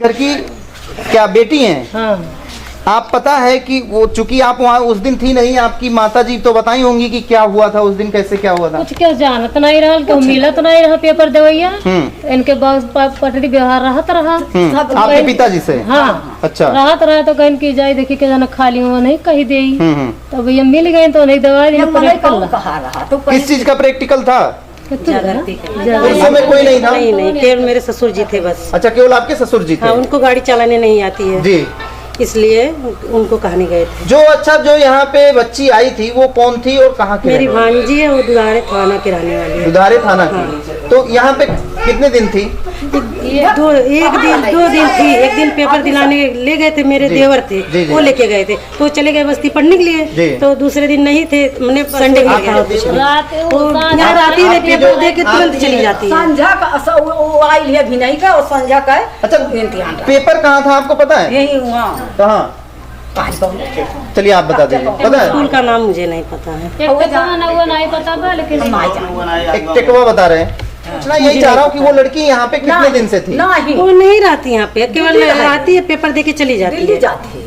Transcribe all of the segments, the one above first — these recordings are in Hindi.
घर की क्या बेटी हैं? हाँ। आप पता है कि वो चूंकि आप वहाँ उस दिन थी नहीं, आपकी माता जी तो बताई होंगी कि क्या हुआ था उस दिन, कैसे क्या हुआ था? कुछ क्या जानत नहीं रहा, क्यों मिलत नहीं रहा पेपर देवैया। इनके पटरी व्यवहार रहत रहा आपके पिताजी से? हाँ। अच्छा। रहत रहा तो कहीं की जाए देखी के जाना खाली हुआ नहीं कही दे, तो भैया मिल गए तो नहीं दवाई किस चीज का प्रैक्टिकल था? उस समय कोई नहीं था? नहीं, केवल मेरे ससुर जी थे बस। अच्छा, केवल आपके ससुर जी थे? हाँ, उनको गाड़ी चलाने नहीं आती है जी, इसलिए उनको कहने गए थे। जो अच्छा जो यहाँ पे बच्ची आई थी वो कौन थी और कहाँ की? मेरी भांजी है, वो दुधारे थाना की रहने वाली है। दुधारे थाना की। तो यहाँ पे कितने दिन थी? एक दो दिन थी। एक दिन पेपर दिलाने ले गए थे, मेरे देवर थे, वो लेके गए थे, तो चले गए बस्ती पढ़ने के लिए। तो दूसरे दिन नहीं थे, मैंने संडे को यहाँ राती में पेपर दे के तुरंत चली जाती है। अच्छा, पेपर कहाँ था आपको पता है? यही हुआ। कहाँ? चलिए आप बता दीजिए। पता है? स्कूल का नाम मुझे नहीं पता है। नहीं पता था, लेकिन एक टेकवा बता रहे हैं। पूछना यही चाह रहा हूँ कि वो लड़की यहाँ पे कितने दिन से थी? वो नहीं रहती यहाँ पे, केवल आती है पेपर दे के चली जाती है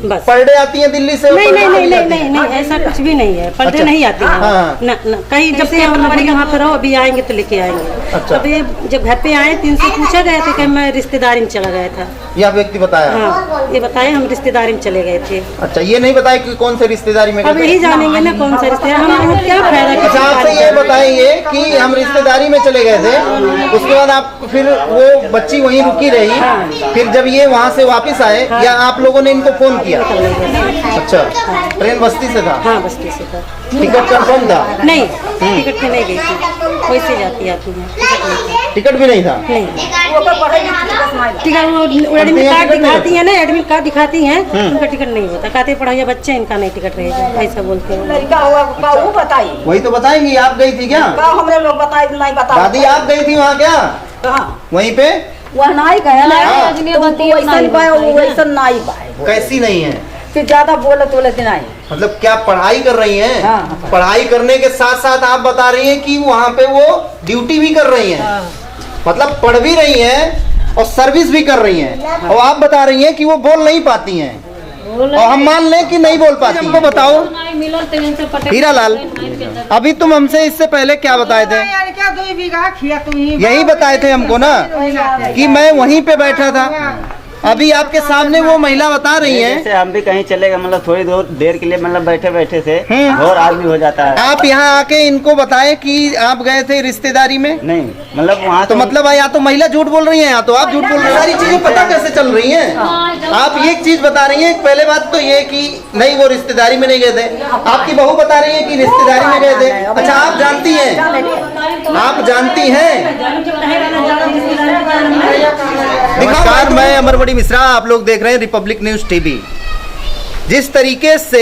बस। पर डे आती है दिल्ली से? नहीं, ऐसा कुछ भी नहीं है। पर डे नहीं आती है। कहीं जब से हमारे यहाँ पे रहो, अभी आएंगे तो लेके आएंगे। अच्छा। अभी जब घर पे आए 300 पूछा गए थे कि मैं रिश्तेदारी में चला गया था। यह व्यक्ति बताया? हाँ, ये बताए हम रिश्तेदारी में चले गए थे। अच्छा, ये नहीं बताया कि कौन से रिश्तेदारी में? अब यही जानेंगे ना कौन सा रिश्तेदार, हम क्या फायदा। अच्छा, आपसे ये बताइए कि हम रिश्तेदारी में चले गए थे, उसके बाद आप फिर वो बच्ची वहीं रुकी रही, फिर जब ये वहाँ से वापस आए या आप लोगों ने इनको फोन किया? अच्छा, ट्रेन बस्ती से था? हाँ, बस्ती से था। टिकट कंफर्म था? नहीं, टिकट पे नहीं गई थी, वैसे जाती आती है। टिकट भी नहीं था? नहीं, टिकट वो एडमिट कार्ड दिखाती है ना, एडमिट कार्ड दिखाती हैं, उनका टिकट नहीं होता। कहते पढ़ाइया बच्चे, इनका नहीं टिकट रहेगा, ऐसा बोलते हैं। वही तो बताएंगी। आप गई थी क्या? हमने लोग बताए नहीं बता। दादी आप गई थी वहाँ क्या? वहीं पे? वह नहीं गया कैसी नहीं है? फिर ज्यादा बोलते नहीं। मतलब क्या पढ़ाई कर रही हैं? हाँ। पढ़ाई करने के साथ साथ आप बता रही हैं कि वहाँ पे वो ड्यूटी भी कर रही हैं। मतलब पढ़ भी रही हैं और सर्विस भी कर रही हैं, और आप बता रही हैं कि वो बोल नहीं पाती हैं, और हम मान लें कि नहीं बोल पाती। हमको बताओ हीरा लाल, अभी तुम हमसे इससे पहले क्या बताए थे? यही बताए थे हमको ना कि मैं वहीं पे बैठा था। अभी आपके सामने वो महिला बता रही हैं। जैसे हम भी कहीं चले गए, मतलब थोड़ी देर के लिए, मतलब बैठे बैठे थे और आदमी हो जाता है। आप यहाँ आके इनको बताएं कि आप गए थे रिश्तेदारी में? नहीं, मतलब वहाँ तो मतलब या तो महिला झूठ बोल रही है या तो आप झूठ बोल रहे हैं। सारी चीजें पता कैसे चल रही हैं? आप एक चीज बता रही हैं, पहले बात तो ये कि नहीं वो रिश्तेदारी में नहीं गए थे। आपकी बहू बता रही है कि रिश्तेदारी में गए थे। अच्छा, आप जानती हैं? आप जानती हैं? नमस्कार, मैं अमरवड़ी मिश्रा, आप लोग देख रहे हैं रिपब्लिक न्यूज टीवी। जिस तरीके से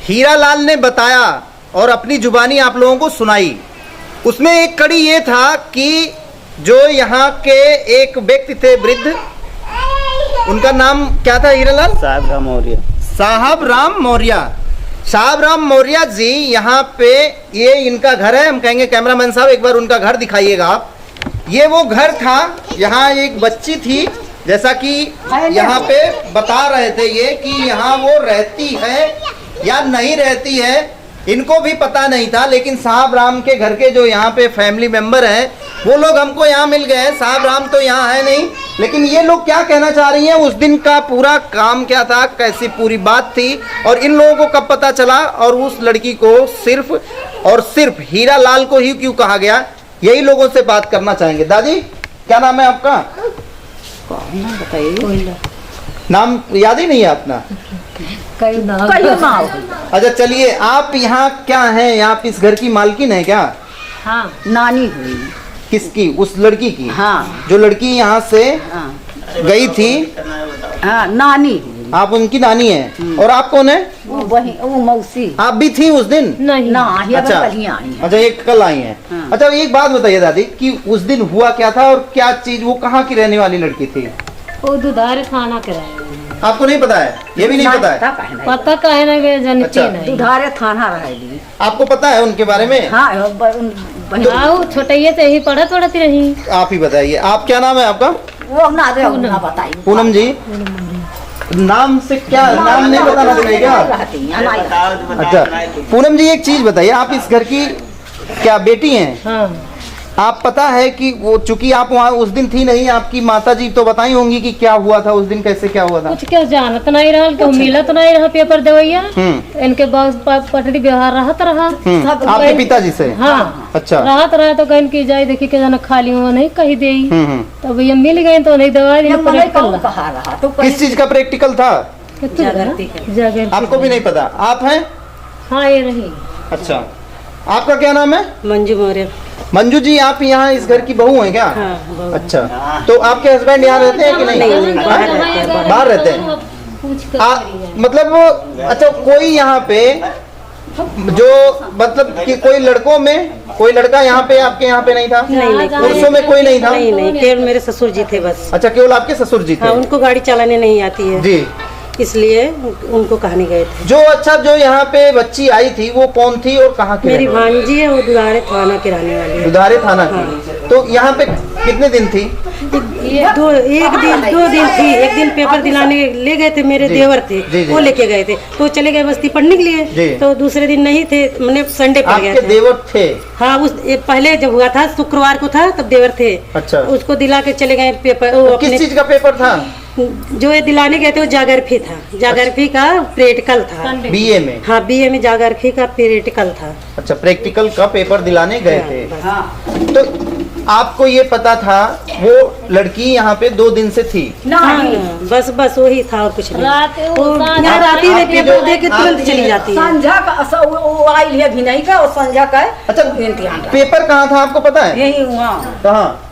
हीरा लाल ने बताया और अपनी जुबानी आप लोगों को सुनाई, उसमें एक कड़ी ये था कि जो यहाँ के एक व्यक्ति थे वृद्ध, उनका नाम क्या था हीरा लाल? साहब राम मौर्य। साहब राम मौर्य। साहब राम मौर्य जी यहाँ पे, ये इनका घर है। हम कहेंगे कैमरामैन साहब एक बार उनका घर दिखाइएगा आप। ये वो घर था, यहाँ एक बच्ची थी, जैसा कि यहाँ पे बता रहे थे ये कि यहाँ वो रहती है या नहीं रहती है, इनको भी पता नहीं था। लेकिन साहब राम के घर के जो यहाँ पे फैमिली मेंबर हैं, वो लोग हमको यहाँ मिल गए। साहब राम तो यहाँ है नहीं, लेकिन ये लोग क्या कहना चाह रही हैं, उस दिन का पूरा काम क्या था, कैसी पूरी बात थी, और इन लोगों को कब पता चला, और उस लड़की को सिर्फ और सिर्फ हीरा लाल को ही क्यों कहा गया, यही लोगों से बात करना चाहेंगे। दादी, क्या नाम है आपका? बताइए। नाम याद ही नहीं है अपना? अच्छा, चलिए, आप यहाँ क्या हैं? आप इस घर की मालकिन है क्या? हाँ, नानी हुई। किसकी? उस लड़की की? हाँ। जो लड़की यहाँ से गई थी? हाँ, नानी। आप उनकी नानी हैं। और आप कौन है? वो मौसी। आप भी थी उस दिन? नहीं। अच्छा, अच्छा, एक कल आई हैं। हाँ। अच्छा, एक बात बताइए दादी कि उस दिन हुआ क्या था और क्या चीज, वो कहाँ की रहने वाली लड़की थी? वो दुधारे थाना के रहे। आपको नहीं पता है? ये भी नहीं पता है? पता कहे ना गए, जानती अच्छा। नहीं। दुधारे थाना रहेगी। आपको पता है उनके बारे में? हाँ, छोटे से ही पढ़त रही। आप ही बताइए, आप क्या नाम है आपका? वो ना दे ना बताई पूनम जी नाम से क्या नाम नहीं बताना चाहिए क्या? अच्छा पूनम जी एक चीज बताइए, आप इस घर की क्या बेटी हैं? हाँ आप पता है कि वो चूंकि आप वहाँ उस दिन थी नहीं, आपकी माता जी तो बताई होंगी कि क्या हुआ था उस दिन, कैसे क्या हुआ था? कुछ क्या जानत नहीं रहा, तो मिलत नहीं रहा पेपर देवैया। इनके बाद पटरी व्यवहार रहत रहा आपके पिताजी से? हाँ अच्छा राहत रहा तो कहीं की जाए देखी के जाना खाली हुआ नहीं कही दे तो भैया मिल गए तो नहीं दवाई नहीं प्रैक्टिकल कहा रहा तो किस चीज का प्रैक्टिकल था? जागर आपको भी नहीं पता? आप हैं? हाँ ये रही। अच्छा आपका क्या नाम है? मंजू मौर्य। मंजू जी आप यहाँ इस घर की बहू हैं क्या? हाँ, बहू। अच्छा तो आपके हस्बैंड यहाँ रहते हैं कि नहीं? नहीं, बाहर रहते हैं। मतलब अच्छा कोई यहाँ पे जो मतलब कि कोई लड़कों में कोई लड़का यहाँ पे आपके यहाँ पे नहीं था? नहीं पुरुषों में कोई नहीं था? नहीं केवल मेरे ससुर जी थे बस। अच्छा केवल आपके ससुर जी थे? हाँ उनको गाड़ी चलाने नहीं आती है जी इसलिए उनको कहानी गए थे। जो अच्छा जो यहाँ पे बच्ची आई थी वो कौन थी और कहाँ की? मेरी भांजी है, वो दुधारे थाना की रहने वाली है। दुधारे थाना की। तो यहाँ पे कितने दिन थी? दो दिन थी। एक दिन पेपर दिलाने ले गए थे, मेरे देवर थे वो लेके गए थे, तो चले गए बस्ती पढ़ने के लिए। तो दूसरे दिन नहीं थे, मैंने संडे पड़ गया आपके देवर थे? हाँ उस पहले जब हुआ था शुक्रवार को था तब देवर थे। अच्छा उसको दिला के चले गए पेपर। तो किस चीज का पेपर था? जो ये दिलाने गए थे वो जागरफी था, जागरफी का प्रैक्टिकल था। बीए में? हाँ बीए में जागरफी का प्रैक्टिकल था। अच्छा प्रैक्टिकल का पेपर दिलाने गए थे। तो आपको ये पता था वो लड़की यहाँ पे 2 दिन से थी? हाँ, बस वही था और कुछ नहीं। रात यहाँ रात ही में पेपर दे के तुरंत चली जाती है। संध्या का वो आई है भी नहीं का और संध्या का अच्छा पेपर कहाँ था आपको पता है? यही वहाँ कहाँ?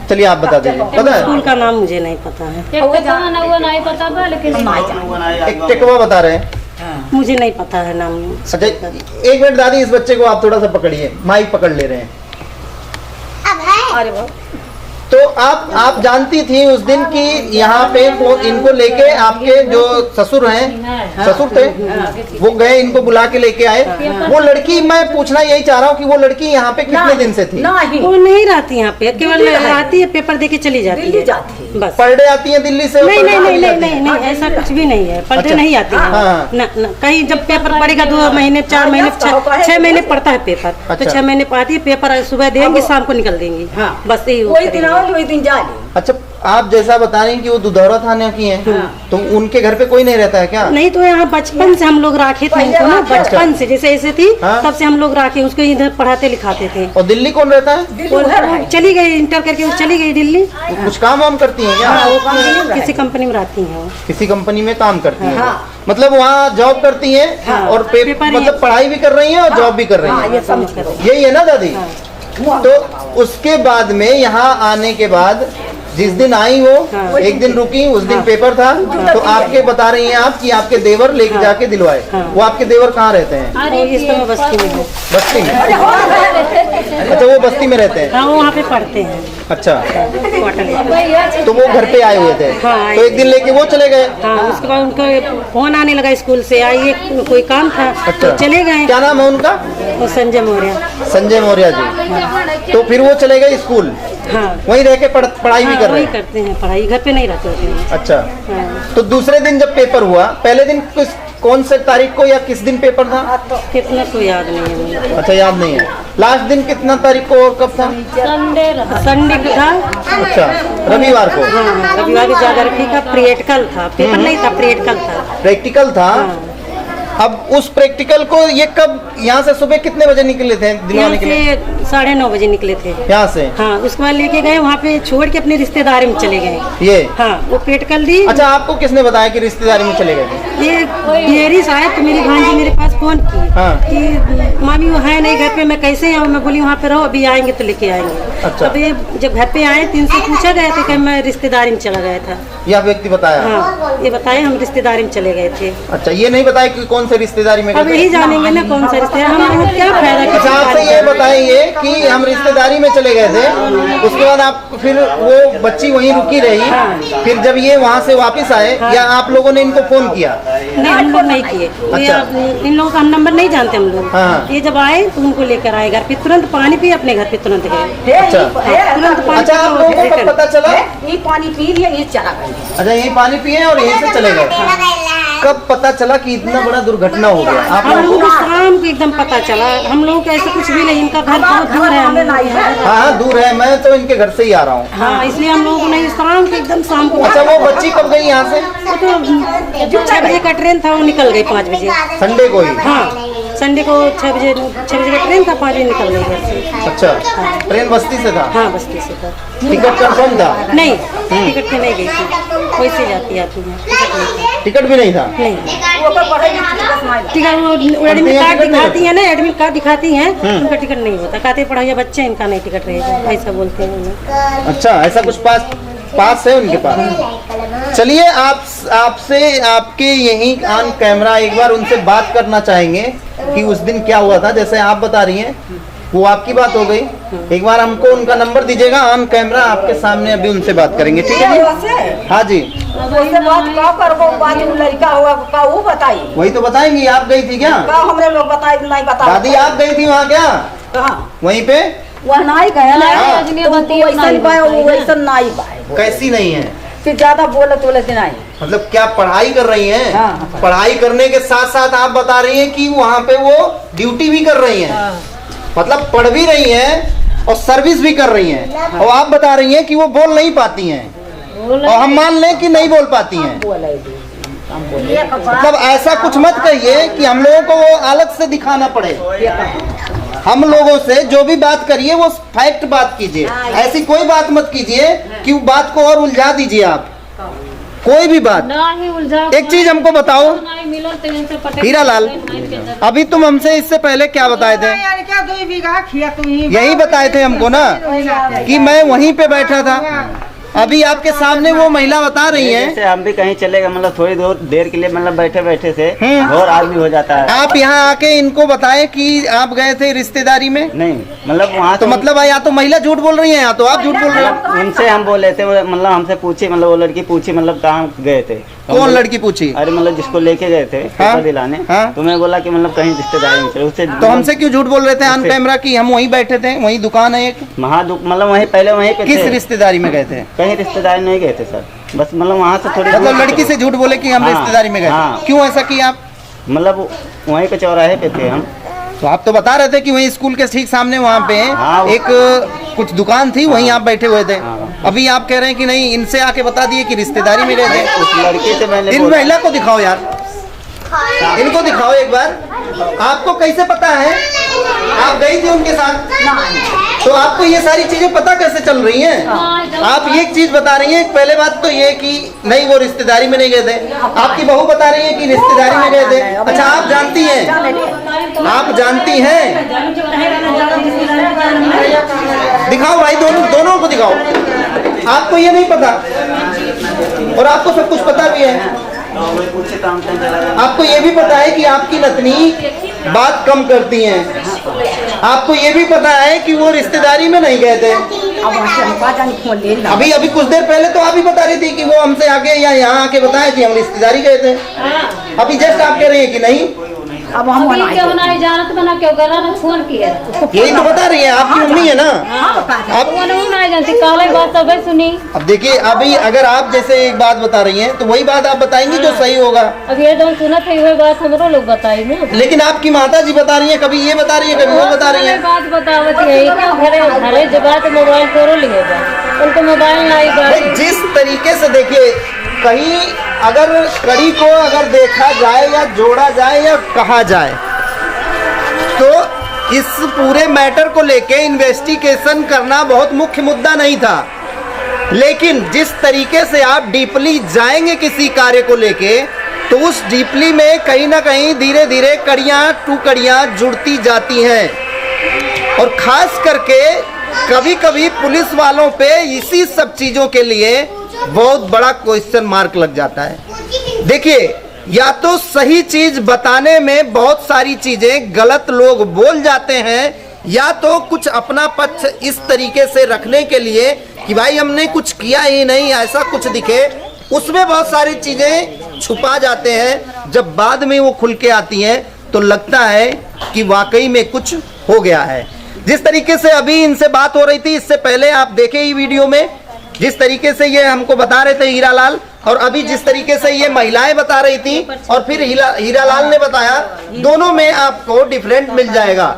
चलिए आप बता दीजिए। पता है? स्कूल का नाम मुझे नहीं पता है। नहीं पता था लेकिन एक टेकवा बता रहे हैं। मुझे नहीं पता है नाम। अच्छा 1 मिनट दादी इस बच्चे को आप थोड़ा सा पकड़िए, माइक पकड़ ले रहे हैं। अरे वाह तो आप जानती थी उस दिन कि यहाँ पे वो इनको लेके आपके जो ससुर हैं, ससुर थे वो गए इनको बुला के लेके आए। वो लड़की मैं पूछना यही चाह रहा हूँ कि वो लड़की यहाँ पे कितने दिन से थी? वो नहीं रहती यहाँ पे, केवल आती है पेपर दे के चली जाती है बस। पर डे आती है दिल्ली से? नहीं ऐसा कुछ भी नहीं है, पर डे नहीं आती है। कहीं जब पेपर पड़ेगा 2 महीने 4 महीने 6 महीने पड़ता है पेपर, तो 6 महीने पाती है पेपर, सुबह देंगी शाम को निकल देंगी बस यही। दिन जा अच्छा आप जैसा बता रही हैं कि वो दुधौरा थाने की हैं, तो उनके घर पे कोई नहीं रहता है क्या? नहीं तो यहाँ बचपन से हम लोग राखे थे उनको ना, बचपन से जैसे ऐसे थी तब से हम लोग राखे, उसको इधर पढ़ाते लिखाते थे। और दिल्ली कौन रहता है? वो चली गई इंटर करके, वो चली गई दिल्ली। कुछ काम वाम करती हैं क्या? वो किसी कंपनी में रहती है। वो किसी कंपनी में काम करती हैं, मतलब वहाँ जॉब करती हैं और पेपर मतलब पढ़ाई भी कर रही हैं और जॉब भी कर रही हैं, यही है ना दादी? तो उसके बाद में यहाँ आने के बाद जिस दिन आई वो एक दिन रुकी, उस दिन पेपर था, तो आपके बता रही हैं आप कि आपके देवर लेके जाके दिलवाए। वो आपके देवर कहाँ रहते हैं? इस समय बस्ती में है। बस्ती में? अच्छा वो बस्ती में रहते हैं? हाँ वो वहाँ पे पढ़ते हैं। अच्छा तो वो घर पे आए हुए थे, तो एक दिन लेके वो चले गए। हाँ उसके बाद उनको फोन आने लगा स्कूल से, आइए कोई काम था। अच्छा चले गए। क्या नाम है उनका? वो संजय मौर्य। संजय मौर्य जी। तो फिर वो चले गए स्कूल, वहीं रह के पढ़ाई भी कर रहे हैं? करते हैं पढ़ाई, घर पे नहीं रहते हैं। अच्छा तो दूसरे दिन जब पेपर हुआ, पहले दिन कौन से तारीख को या किस दिन पेपर था? कितना को याद नहीं है। अच्छा याद नहीं है। लास्ट दिन कितना तारीख को और कब था? संडे को था। अच्छा रविवार को? हाँ रविवार को जागरफी का प्रैक्टिकल था, पेपर नहीं था, प्रैक्टिकल था। अब उस प्रैक्टिकल को ये कब यहाँ से सुबह कितने बजे निकले थे दिलवाने के लिए? 9:30 बजे निकले थे यहाँ से। हाँ उसके बाद लेके गए वहाँ पे, छोड़ के अपने रिश्तेदारी में चले गए। ये हाँ वो प्रैक्टिकल दी। अच्छा आपको किसने बताया कि रिश्तेदारी में चले गए? ये मेरी शायद तो मेरी भांजी मेरे पास फोन की कि मामी वो है नहीं घर पे, मैं कैसे आऊँ? मैं बोली वहाँ पे रहो, अभी आएंगे तो लेके आएंगे। अच्छा अब ये जब घर पे आए 3 से पूछा गया था कि मैं रिश्तेदारी में चला गया था। यह व्यक्ति बताया? हाँ ये बताए हम रिश्तेदारी में चले गए थे। अच्छा ये नहीं बताया कि कौन से रिश्तेदारी में गए अब थे? यही जानेंगे ना कौन सा रिश्ते हम लोग क्या फायदा। अच्छा आपसे ये बताइए कि हम रिश्तेदारी में चले गए थे, उसके बाद आप फिर वो बच्ची वहीं रुकी रही, फिर जब ये वहाँ से वापस आए या आप लोगों ने इनको फोन किया? नहीं हम लोग नहीं किए। अच्छा। इन लोगों का हम नंबर नहीं जानते हम लोग। हाँ। ये जब आए तो उनको लेकर आए घर पे, तुरंत पानी पी अपने घर पे तुरंत गए। अच्छा तुरंत पानी अच्छा आप लोगों को कब पता चला? ये पानी पी लिया, ये चला गया। अच्छा यही पानी पिए और यहीं से चले गए। कब पता चला कि इतना बड़ा दुर्घटना हो गया आप हम लोगों लोगों को? को शाम को एकदम पता चला। हम लोगों को ऐसा कुछ भी नहीं, इनका घर बहुत दूर है। हम लोग हाँ दूर है, मैं तो इनके घर से ही आ रहा हूँ। हाँ इसलिए हम लोगों को नहीं, शाम को एकदम शाम को। अच्छा वो बच्ची कब गई यहाँ से? वो तो 6 बजे का ट्रेन था, वो निकल गई 5 बजे। संडे को ही? हाँ संडे को 6 बजे का ट्रेन था, 5 बजे निकल गई घर से। अच्छा ट्रेन बस्ती से था? हाँ बस्ती से था। टिकट कंफर्म था? नहीं टिकट पे नहीं गई थी, वैसे जाती आती है, टिकट नहीं था। टिकट भी नहीं था? नहीं वो तो पढ़े नहीं। टिकट वो एडमिट कार्ड टिकट नहीं दिखाती है ना, एडमिट कार्ड दिखाती हैं, उनका टिकट नहीं होता। कहते पढ़ाइए बच्चे, इनका नहीं टिकट रहेगा, ऐसा बोलते हैं उन्हें। अच्छा ऐसा कुछ पास है उनके पास? चलिए आपसे आपके यही ऑन कैमरा एक बार उनसे बात करना चाहेंगे कि उस दिन क्या हुआ था। जैसे आप बता रही हैं वो आपकी बात हो गई, एक बार हमको उनका नंबर दीजिएगा, ऑन कैमरा आपके सामने अभी उनसे बात करेंगे, ठीक है जी? हाँ जी उससे बात का करबो, बात लड़का हुआ का वो बताई। वही तो बताएंगी। आप गई थी क्या? का हमरे लोग बताई नहीं बता। दादी आप गई थी वहाँ क्या? कहाँ वहीं पे? वह नहीं गया ना, नहीं, वैसा नहीं बाय। कैसी नहीं है? फिर ज्यादा बोलत नहीं। मतलब क्या पढ़ाई कर रही हैं? हाँ। पढ़ाई करने के साथ साथ आप बता रही हैं कि वहाँ पे वो ड्यूटी भी कर रही हैं, मतलब पढ़ भी रही हैं और सर्विस भी कर रही हैं, और आप बता रही हैं कि वो बोल नहीं पाती हैं, और हम मान लें कि नहीं बोल पाती हैं। मतलब ऐसा कुछ मत कहिए कि हम लोगों को वो अलग से दिखाना पड़े। हम लोगों से जो भी बात करिए वो फैक्ट बात कीजिए, ऐसी कोई बात मत कीजिए कि वो बात को और उलझा दीजिए आप, कोई भी बात। नहीं उलझा। एक चीज हमको बताओ हीरा लाल, अभी तुम हमसे इससे पहले क्या बताए थे? यही बताए थे हमको ना कि मैं वहीं पे बैठा था। अभी आपके सामने वो महिला बता रही हैं। जैसे हम भी कहीं चले गए, मतलब थोड़ी देर के लिए मतलब बैठे बैठे से और आदमी हो जाता है। आप यहाँ आके इनको बताएं कि आप गए थे रिश्तेदारी में? नहीं मतलब वहाँ तो मतलब या तो महिला झूठ बोल रही है या तो आप झूठ बोल रहे हो। उनसे हम बोले थे, मतलब हमसे पूछी, मतलब वो लड़की पूछी मतलब कहाँ गए थे। कौन लड़की पूछी? अरे मतलब जिसको लेके गए थे पेपर दिलाने, तो मैं बोला कि मतलब कहीं रिश्तेदारी में चले। उससे तो हमसे क्यों झूठ बोल रहे थे ऑन कैमरा कि हम वहीं बैठे थे, वहीं दुकान है एक? मतलब वहीं पहले वहीं पे किस थे। रिश्तेदारी में गए थे? कहीं रिश्तेदारी नहीं गए थे सर, बस मतलब वहाँ से थोड़ी मतलब लड़की से झूठ बोले कि हम हाँ, रिश्तेदारी में गए हाँ। थे। क्यों ऐसा किया आप? मतलब वहीं पे चौराहे पे थे हम। तो आप तो बता रहे थे कि वहीं स्कूल के ठीक सामने वहाँ पे हाँ, एक कुछ दुकान थी, वहीं आप बैठे हुए थे। अभी आप कह रहे हैं कि नहीं, इनसे आके बता दिए कि रिश्तेदारी में गए थे। उस लड़की से मैंने इन महिला को दिखाओ यार, इनको दिखाओ एक बार। आपको कैसे पता है? आप गई थी उनके साथ, तो आपको ये सारी चीजें पता कैसे चल रही हैं? आप एक चीज बता रही हैं, पहले बात तो ये कि नहीं वो रिश्तेदारी में नहीं गए थे। आपकी बहू बता रही है कि रिश्तेदारी में गए थे। अच्छा आप जानती हैं, आप जानती हैं? दिखाओ भाई, दोनों को दिखाओ। आपको ये नहीं पता और आपको सब कुछ पता भी है। आपको ये भी पता है कि आपकी नतनी बात कम करती हैं। आपको ये भी पता है कि वो रिश्तेदारी में नहीं गए थे। अभी कुछ देर पहले तो आप ही बता रही थी कि वो हमसे आके या यहाँ आके बताया कि हम रिश्तेदारी गए थे। अभी जस्ट आप कह रही हैं कि नहीं। अब हम क्यों नहीं जानत बना, क्यों कर रहा फोन किया? यही तो बता रही है, आपकी मम्मी है ना। अब वो नहीं जानती, काले बात सब सुनी। अब देखिए, अभी अगर आप जैसे एक बात बता रही हैं तो वही बात आप बताएंगी जो सही होगा। अब ये जो सुना था वही बात हमरो लोग बताई ना। लेकिन आपकी माता जी बता रही है, कभी ये बता रही है, कभी वो बता रही है। बात बतावत है क्या? घरे जब बात मोबाइल करो लिए उनको मोबाइल नहीं भाई जिस तरीके से देखिए, कहीं अगर कड़ी को अगर देखा जाए या जोड़ा जाए या कहा जाए तो इस पूरे मैटर को लेके इन्वेस्टिगेशन करना बहुत मुख्य मुद्दा नहीं था। लेकिन जिस तरीके से आप डीपली जाएंगे किसी कार्य को लेके, तो उस डीपली में कहीं ना कहीं धीरे धीरे कड़ियाँ टू कड़ियाँ जुड़ती जाती हैं। और खास करके कभी कभी पुलिस वालों पे इसी सब चीज़ों के लिए बहुत बड़ा क्वेश्चन मार्क लग जाता है। देखिए, या तो सही चीज बताने में बहुत सारी चीजें गलत लोग बोल जाते हैं, या तो कुछ अपना पक्ष इस तरीके से रखने के लिए कि भाई हमने कुछ किया ही नहीं, ऐसा कुछ दिखे, उसमें बहुत सारी चीजें छुपा जाते हैं। जब बाद में वो खुल के आती हैं तो लगता है कि वाकई में कुछ हो गया है। जिस तरीके से अभी इनसे बात हो रही थी, इससे पहले आप देखे ही वीडियो में जिस तरीके से ये हमको बता रहे थे हीरालाल, और अभी जिस तरीके से ये महिलाएं बता रही थी और फिर हीरालाल ने बताया, दोनों में आपको डिफरेंट मिल जाएगा।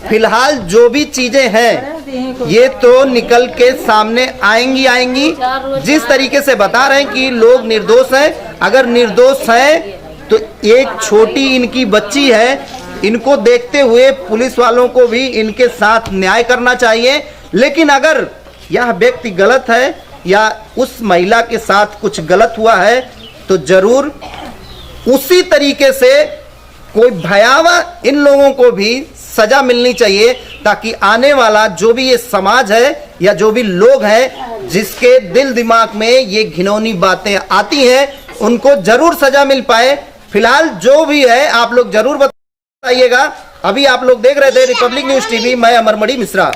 फिलहाल जो भी चीजें हैं ये तो निकल के सामने आएंगी। जिस तरीके से बता रहे हैं कि लोग निर्दोष हैं, अगर निर्दोष हैं तो एक छोटी इनकी बच्ची है, इनको देखते हुए पुलिस वालों को भी इनके साथ न्याय करना चाहिए। लेकिन अगर यह व्यक्ति गलत है या उस महिला के साथ कुछ गलत हुआ है तो जरूर उसी तरीके से कोई भयावह इन लोगों को भी सजा मिलनी चाहिए, ताकि आने वाला जो भी ये समाज है या जो भी लोग हैं जिसके दिल दिमाग में ये घिनौनी बातें आती हैं, उनको जरूर सजा मिल पाए। फिलहाल जो भी है आप लोग जरूर बताइएगा। अभी आप लोग देख रहे थे रिपब्लिक न्यूज टीवी, मैं अमरमणि मिश्रा।